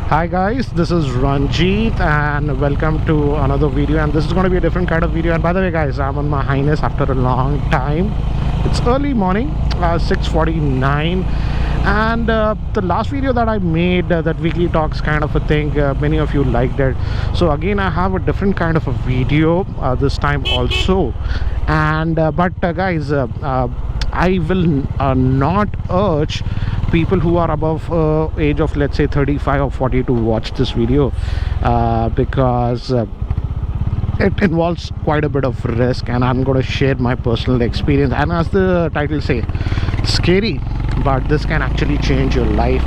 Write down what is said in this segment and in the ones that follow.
Hi guys, this is Ranjit and welcome to another video, and this is going to be a different kind of video. And by the way guys, I'm on my highness after a long time. It's early morning, 6:49, and the last video that I made, that weekly talks kind of a thing, many of you liked it. So again I have a different kind of a video this time also. And but guys, I will not urge people who are above age of, let's say, 35 or 40 to watch this video, because it involves quite a bit of risk, and I'm going to share my personal experience. And as the title say, scary, but this can actually change your life.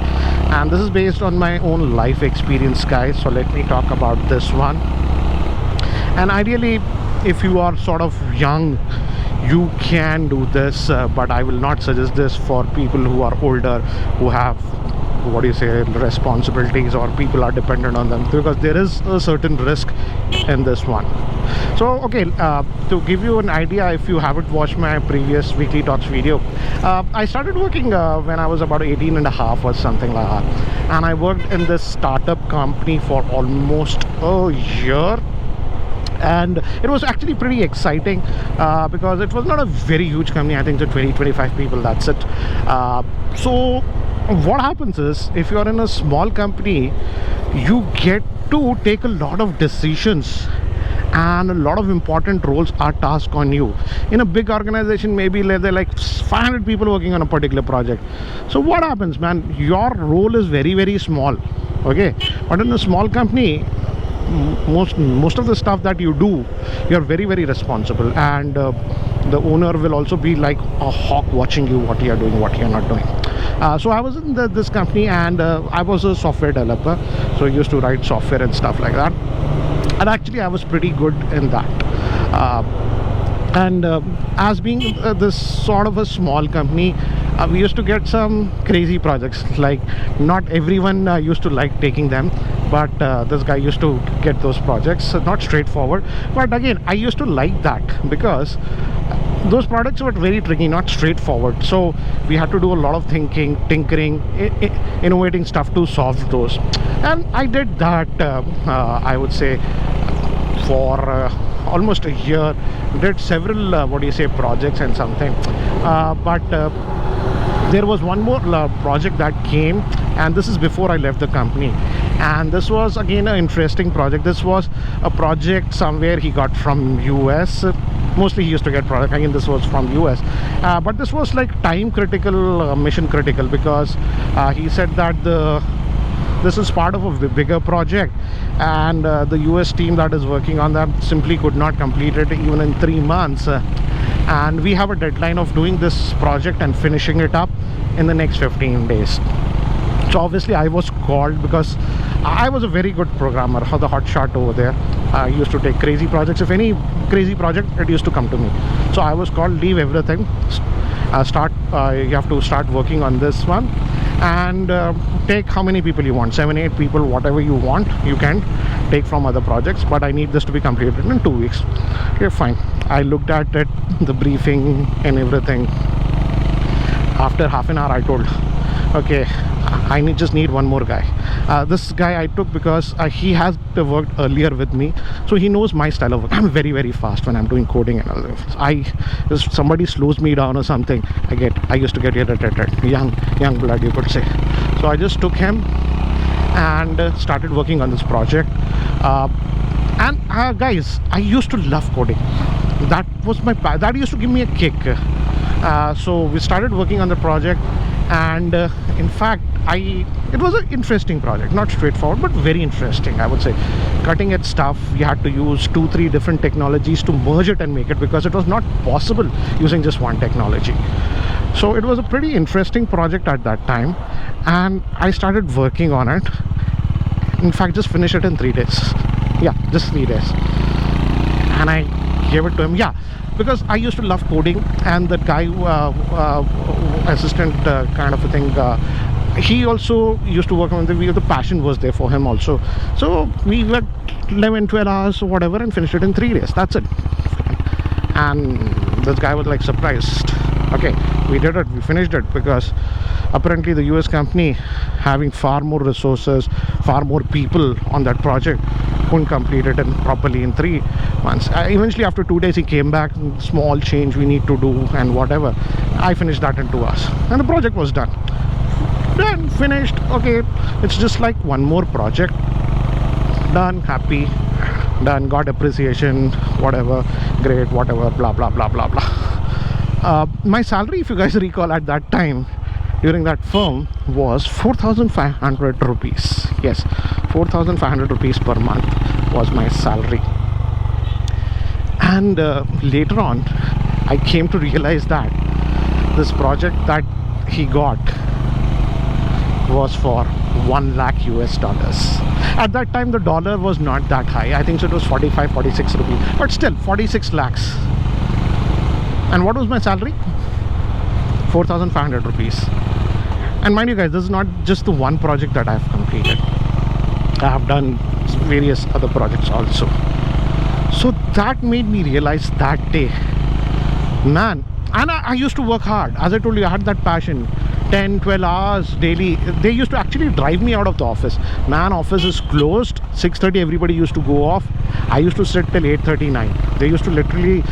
And this is based on my own life experience, guys. So let me talk about this one. And ideally, if you are sort of young, you can do this, but I will not suggest this for people who are older, who have, what do you say, responsibilities, or people are dependent on them, because there is a certain risk in this one. So okay, to give you an idea, if you haven't watched my previous weekly talks video, I started working when I was about 18 and a half or something like that, and I worked in this startup company for almost a year. And it was actually pretty exciting, because it was not a very huge company. I think it's 20-25 people, that's it. So what happens is, if you're in a small company, you get to take a lot of decisions, and a lot of important roles are tasked on you. In a big organization, maybe there are like 500 people working on a particular project. So what happens, man, your role is very, very small, okay? But in a small company, most of the stuff that you do, you're very, very responsible, and the owner will also be like a hawk watching you, what you're doing, what you're not doing. So I was in this company, and I was a software developer, so I used to write software and stuff like that. And actually I was pretty good in that. And as being this sort of a small company, we used to get some crazy projects. Like, not everyone used to like taking them, but this guy used to get those projects. Not straightforward, but again, I used to like that, because those products were very tricky, not straightforward. So we had to do a lot of thinking, tinkering, innovating stuff to solve those. And I did that, I would say, for almost a year. Did several what do you say, projects and something, but there was one more project that came, and this is before I left the company. And this was again an interesting project. This was a project somewhere he got from US. Mostly he used to get product, again this was from US, but this was like time critical, mission critical, because he said that this is part of a bigger project, and the US team that is working on that simply could not complete it even in 3 months, and we have a deadline of doing this project and finishing it up in the next 15 days. So obviously I was called, because I was a very good programmer, the hot shot over there. I used to take crazy projects. If any crazy project, it used to come to me. So I was called, leave everything, you have to start working on this one, and take how many people you want, 7-8 people, whatever you want, you can take from other projects, but I need this to be completed in 2 weeks. Okay, fine. I looked at it, the briefing and everything. After half an hour I told, okay, I just need one more guy. This guy I took because he has worked earlier with me, so he knows my style of work. I'm very, very fast when I'm doing coding and all that. If somebody slows me down or something, I used to get irritated. Young blood, you could say. So I just took him and started working on this project. And guys, I used to love coding. That used to give me a kick. So we started working on the project, and in fact it was an interesting project, not straightforward, but very interesting, I would say. Cutting edge stuff. We had to use 2-3 different technologies to merge it and make it, because it was not possible using just one technology. So it was a pretty interesting project at that time, and I started working on it. In fact, just finished it in 3 days. Yeah, just 3 days, and I gave it to him. Yeah, because I used to love coding, and that guy, assistant kind of a thing, he also used to work on the passion was there for him also. So we worked 11-12 hours or whatever and finished it in 3 days. That's it. And this guy was like surprised. Okay, we did it, we finished it, because apparently the US company, having far more resources, far more people on that project, couldn't complete it properly in 3 months. Eventually after 2 days he came back, small change we need to do and whatever. I finished that in 2 hours and the project was done. Done, finished. Okay, it's just like one more project. Done, happy, done, got appreciation, whatever, great, whatever, blah blah blah blah blah. My salary, if you guys recall, at that time during that firm was 4,500 rupees. Yes, 4,500 rupees per month was my salary. And later on I came to realize that this project that he got was for 1 lakh US dollars. At that time the dollar was not that high. I think so it was 45, 46 rupees, but still 46 lakhs. And what was my salary? 4,500 rupees. And mind you guys, this is not just the one project that I have completed. I have done various other projects also. So that made me realize that day, man, and I used to work hard. As I told you, I had that passion. 10, 12 hours daily. They used to actually drive me out of the office. Man, office is closed. 6:30 everybody used to go off. I used to sit till 8:39. They used to literally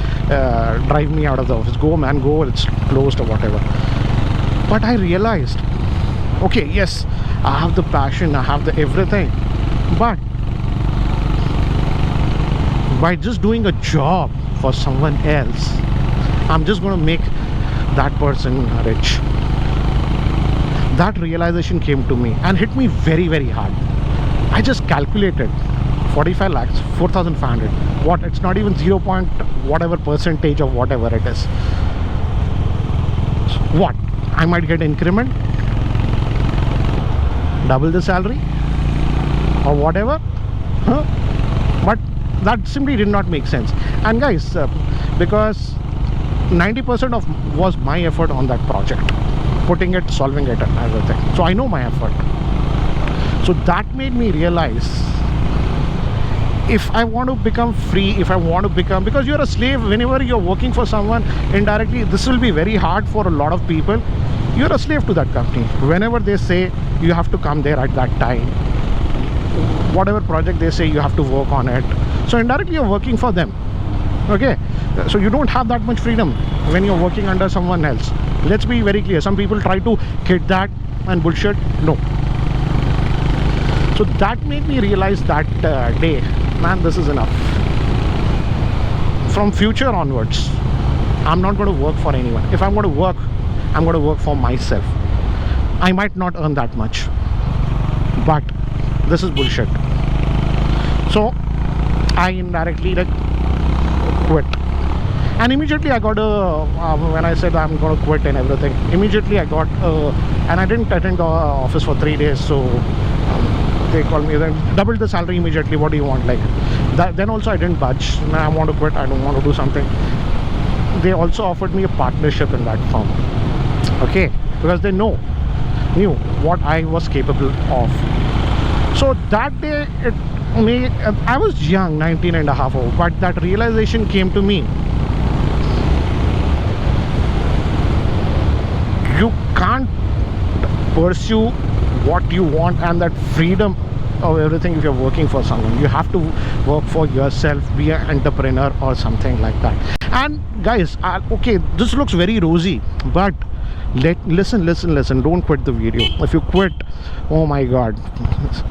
drive me out of the office. Go man, go, it's closed or whatever. But I realized, okay, yes, I have the passion, I have the everything, but by just doing a job for someone else, I'm just going to make that person rich. That realization came to me and hit me very, very hard. I just calculated 45 lakhs, 4,500. What? It's not even 0 point whatever percentage of whatever it is. What? I might get increment, double the salary or whatever. Huh? But that simply did not make sense. And guys, because 90% of was my effort on that project, putting it, solving it and everything, so I know my effort. So that made me realize, if I want to become free, if I want to become, because you're a slave whenever you're working for someone, indirectly this will be very hard for a lot of people. You're a slave to that company. Whenever they say you have to come there at that time, whatever project they say you have to work on it, so indirectly you're working for them. Okay, so you don't have that much freedom when you're working under someone else. Let's be very clear. Some people try to kid that and bullshit. No. So that made me realize that day, man, this is enough. From future onwards, I'm not going to work for anyone. If I'm going to work, I'm going to work for myself. I might not earn that much, but this is bullshit. So I indirectly like quit. And immediately I got a when I said I'm going to quit and everything, immediately I got and I didn't attend the office for 3 days. So they called me, then doubled the salary immediately. What do you want? Like that. Then also I didn't budge. I want to quit, I don't want to do something. They also offered me a partnership in that firm. Okay, because they knew what I was capable of. So that day I was young, 19 and a half old, but that realization came to me. You can't pursue what you want and that freedom of everything if you're working for someone. You have to work for yourself, be an entrepreneur or something like that. And guys, okay, this looks very rosy, but listen, don't quit the video. If you quit, oh my god.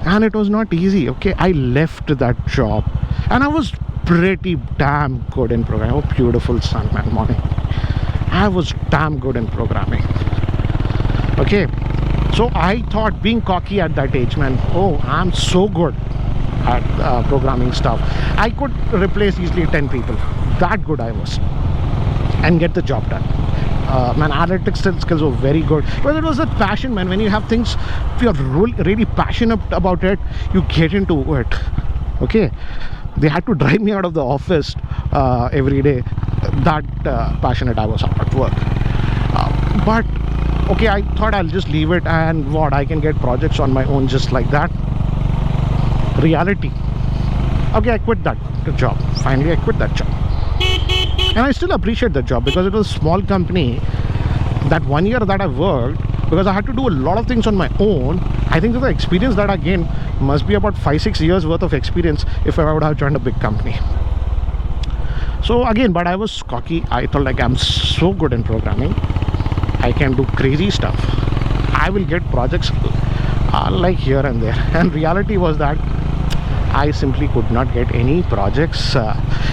And it was not easy. Okay, I left that job and I was pretty damn good in programming. Oh beautiful sun, man, morning. I was damn good in programming. Okay, so I thought, being cocky at that age, man, oh, I'm so good at programming stuff, I could replace easily 10 people. That good I was, and get the job done. Man, analytics skills were very good, but it was a passion, man. When you have things, if you're really passionate about it, you get into it. Okay, they had to drive me out of the office every day. That passionate I was about work. But okay, I thought I'll just leave it, and what, I can get projects on my own just like that. Reality. Okay, I quit that job. Finally I quit that job, and I still appreciate that job because it was a small company that 1 year that I worked, because I had to do a lot of things on my own, I think that the experience that I gained must be about 5-6 years worth of experience if I would have joined a big company. So again, but I was cocky. I thought like, I'm so good in programming, I can do crazy stuff, I will get projects like here and there. And reality was that I simply could not get any projects.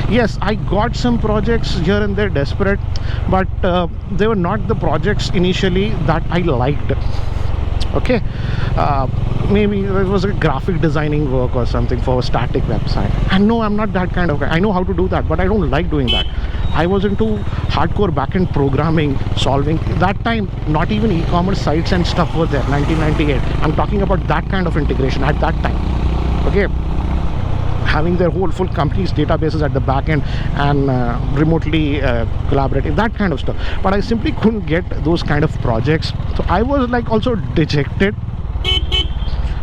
Yes, I got some projects here and there, desperate, but they were not the projects initially that I liked. Okay, maybe it was a graphic designing work or something for a static website, and no, I'm not that kind of guy. I know how to do that, but I don't like doing that. I was into hardcore backend programming, solving. That time, not even e-commerce sites and stuff were there. 1998. I'm talking about that kind of integration at that time. Okay, having their whole full company's databases at the back end and remotely collaborating, that kind of stuff. But I simply couldn't get those kind of projects, so I was like also dejected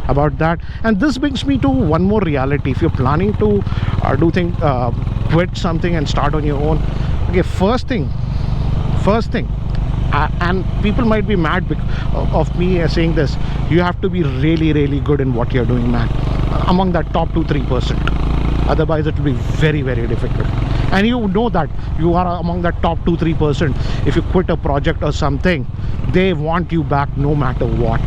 about that. And this brings me to one more reality. If you're planning to quit something and start on your own, okay, first thing, and people might be mad of me saying this, you have to be really, really good in what you're doing, man, among that top 2-3%. Otherwise it will be very, very difficult. And you know that you are among that top 2-3%. If you quit a project or something, they want you back no matter what.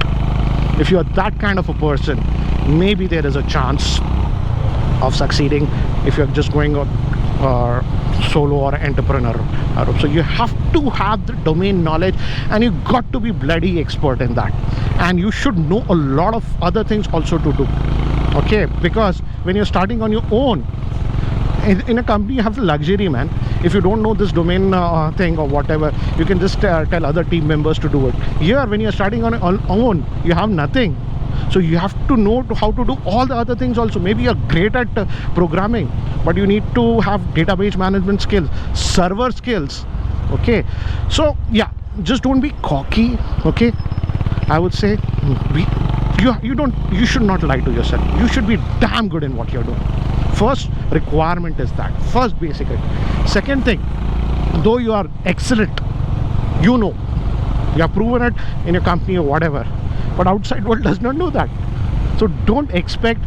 If you're that kind of a person, maybe there is a chance of succeeding if you're just going solo or entrepreneur. So you have to have the domain knowledge, and you got to be bloody expert in that, and you should know a lot of other things also to do. Okay, because when you're starting on your own in a company, you have the luxury, man. If you don't know this domain thing or whatever, you can just tell other team members to do it. Here, when you're starting on your own, you have nothing. So you have to know how to do all the other things also. Maybe you're great at programming, but you need to have database management skills, server skills. Okay, so yeah, just don't be cocky. Okay, I would say you should not lie to yourself. You should be damn good in what you're doing. First requirement is that, first basic. Second thing, though you are excellent, you know, you have proven it in your company or whatever, but outside world does not know that. So don't expect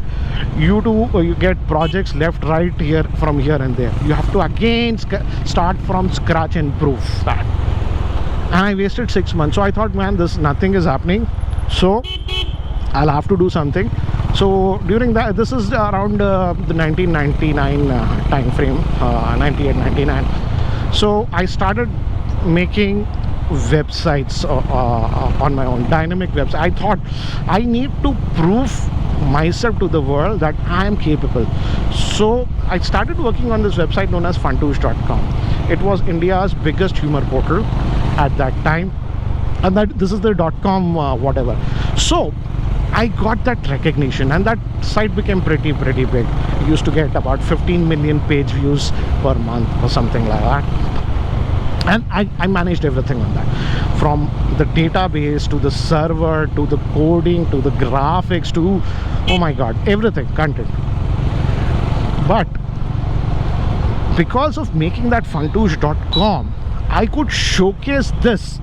you to get projects left, right, from here and there. You have to again start from scratch and prove that. And I wasted 6 months. So I thought, man, nothing is happening, so I'll have to do something. So during that, this is around the 1999 time frame, 98, 99. So I started making websites on my own, dynamic websites. I thought I need to prove myself to the world that I am capable. So I started working on this website known as Funtoosh.com. It was India's biggest humor portal at that time, and this is the .com whatever. So I got that recognition, and that site became pretty big. I used to get about 15 million page views per month or something like that. And I managed everything on that, from the database to the server to the coding to the graphics to, oh my god, everything, content. But because of making that Funtoosh.com, I could showcase this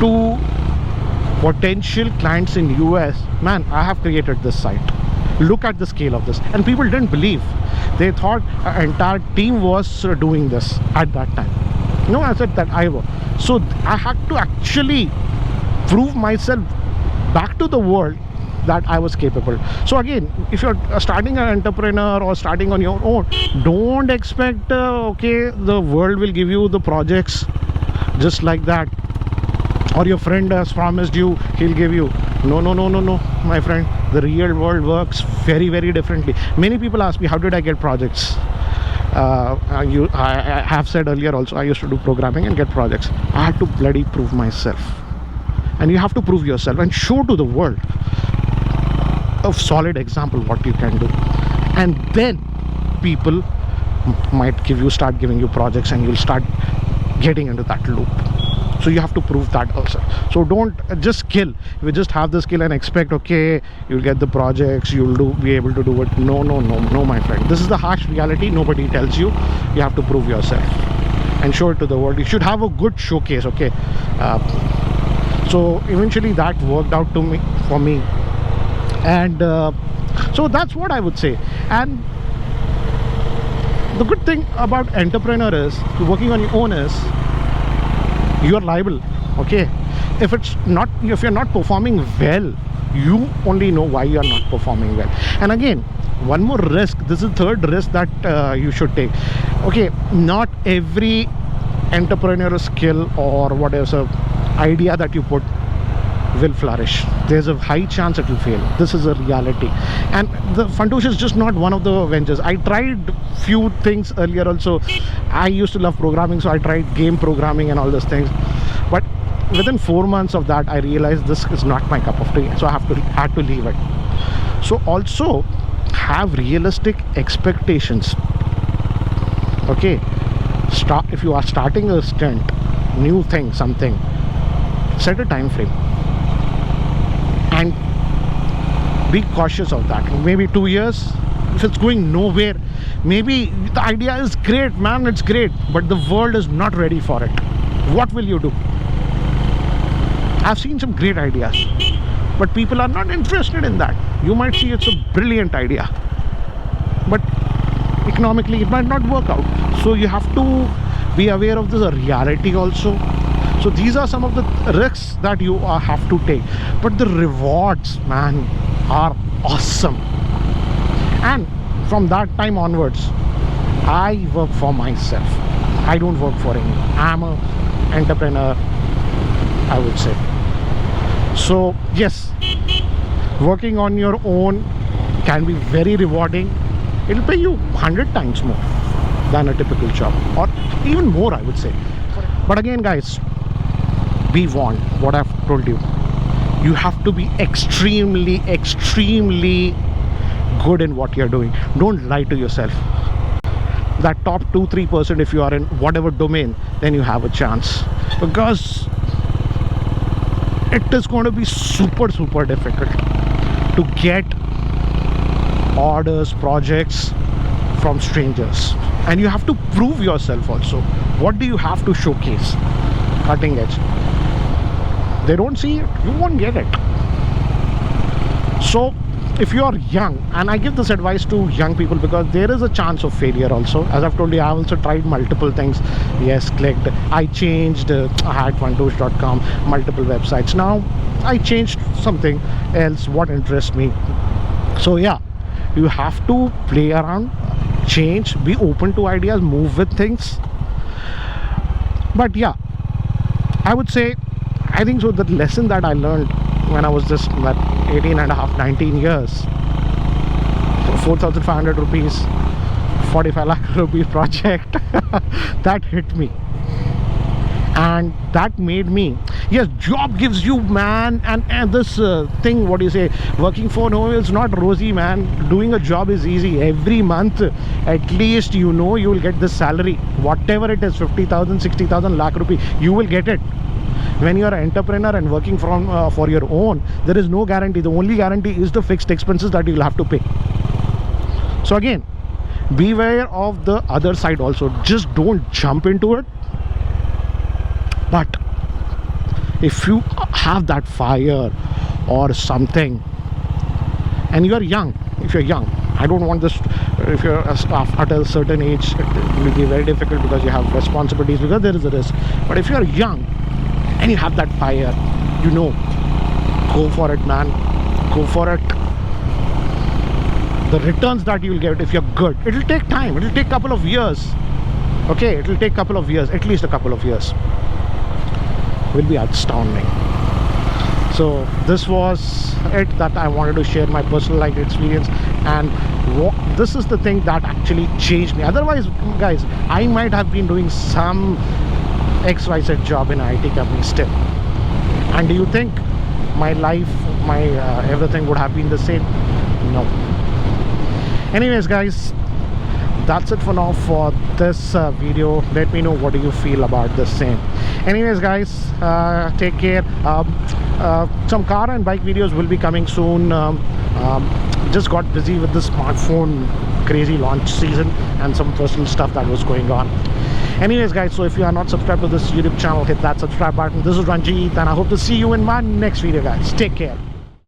to potential clients in US. Man, I have created this site, look at the scale of this. And people didn't believe. They thought an entire team was doing this at that time. No, I said that I was. So I had to actually prove myself back to the world that I was capable. So again, if you're starting an entrepreneur or starting on your own, don't expect okay, the world will give you the projects just like that, or your friend has promised you he'll give you. No, my friend. The real world works very, very differently. Many people ask me, how did I get projects? I have said earlier also, I used to do programming and get projects. I had to bloody prove myself. And you have to prove yourself and show to the world a solid example what you can do. And then people might start giving you projects, and you'll start getting into that loop. So you have to prove that also. So don't just skill. If you just have the skill and expect, okay, you'll get the projects, you'll be able to do it. No, my friend. This is the harsh reality. Nobody tells you. You have to prove yourself. and show it to the world. You should have a good showcase, okay? So eventually that worked out for me, and so that's what I would say. And the good thing about entrepreneur is, working on your own, is you are liable, okay? If you're not performing well, you only know why you are not performing well. And again, one more risk, this is third risk that you should take. Okay, not every entrepreneurial skill or whatever idea that you put will flourish. There's a high chance it will fail. This is a reality. And the Fantoosh is just not one of the ventures. I tried few things earlier also. I used to love programming, so I tried game programming and all those things, but within 4 months of that I realized this is not my cup of tea, so I had to leave it. So also have realistic expectations, okay? If you are starting a stint, new thing, something, set a time frame and be cautious of that. Maybe 2 years. If it's going nowhere, maybe the idea is great, man, it's great, but the world is not ready for it. What will you do? I've seen some great ideas, but people are not interested in that. You might see it's a brilliant idea, but economically it might not work out. So you have to be aware of the reality also. So these are some of the risks that you have to take, but the rewards, man, are awesome. And from that time onwards, I work for myself. I don't work for anyone. I'm an entrepreneur, I would say. So yes, working on your own can be very rewarding. It'll pay you 100 times more than a typical job, or even more, I would say. But again, guys, be warned, what I've told you. You have to be extremely good in what you're doing. Don't lie to yourself. That top 2-3%, if you are in whatever domain, then you have a chance, because it is going to be super difficult to get orders, projects from strangers, and you have to prove yourself also. What do you have to showcase? Cutting edge. They don't see it, you won't get it. So if you are young, and I give this advice to young people because there is a chance of failure also. As I've told you, I also tried multiple things. Yes, clicked, I changed, I had fantoosh.com, multiple websites. Now I changed something else, what interests me. So yeah, you have to play around, change, be open to ideas, move with things. But yeah, I would say, I think so, the lesson that I learned when I was just 18 and a half, 19 years, 4,500 rupees, 45 lakh rupees project, that hit me. And that made me, yes, job gives you, man, and this thing, what do you say, working for no is not rosy, man. Doing a job is easy. Every month, at least, you know, you will get this salary, whatever it is, 50,000, 60,000, lakh rupee, you will get it. When you are an entrepreneur and working for your own, there is no guarantee. The only guarantee is the fixed expenses that you will have to pay. So again, beware of the other side also. Just don't jump into it. But if you have that fire or something, and you are young, if you're young, I don't want this, if you're at a certain age, it will be very difficult because you have responsibilities, because there is a risk. But if you're young and you have that fire, you know, go for it, man, go for it. The returns that you will get if you're good, it will take time, it will take a couple of years, okay, it will take a couple of years, at least a couple of years, will be astounding. So this was it, that I wanted to share my personal life experience, and this is the thing that actually changed me. Otherwise, guys, I might have been doing some XYZ job in an IT company still. And do you think my life, my everything would have been the same? No. Anyways, guys, that's it for now for this video. Let me know what do you feel about this same. Anyways, guys, take care. Some car and bike videos will be coming soon. Just got busy with the smartphone crazy launch season and some personal stuff that was going on. Anyways guys, so if you are not subscribed to this YouTube channel, hit that subscribe button. This is Ranjit and I hope to see you in my next video guys. Take care.